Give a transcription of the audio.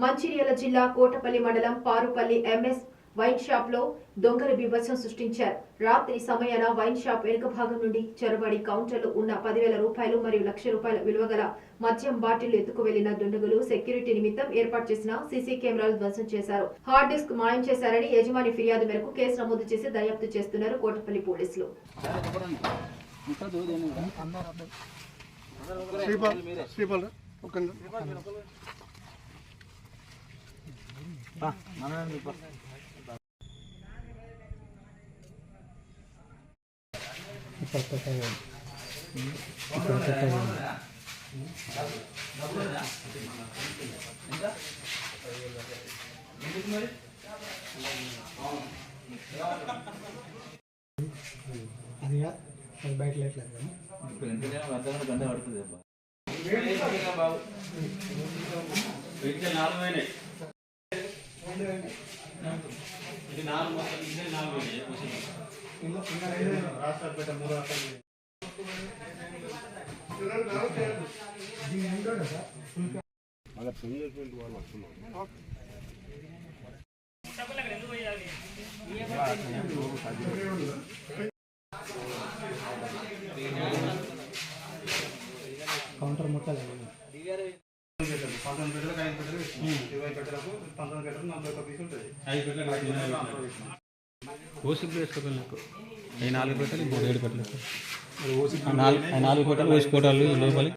మంచిర్యాల జిల్లా కోటపల్లి మండలం Parupalli MS wine shop లో దొంగలు బీభత్సం సృష్టించారు. రాత్రి సమయాన వైన్ షాప్ వెనుక భాగం నుండి చొరబడి కౌంటర్లు ఉన్న 10,000 రూపాయలు మరియు ₹1,00,000 విలువగల మద్యం బాటిల్ ఎత్తుకు వెళ్లిన దుండగులు సెక్యూరిటీ నిమిత్తం ఏర్పాటు చేసిన సీసీ కెమెరాలు ధ్వంసం చేశారు. హార్డ్ డిస్క్ మాయం చేశారని యజమాని ఫిర్యాదు మేరకు కేసు నమోదు చేసి దర్యాప్తు చేస్తున్నారు కోటపల్లి పోలీసులు. బయట లేదు కౌంటర్ మొత్తం ఓసికి వేసుకోగలకు 4 పెట్టలు 7 పెట్టలు 4 పెట్టలు వేసుకోవటాలు లోపలి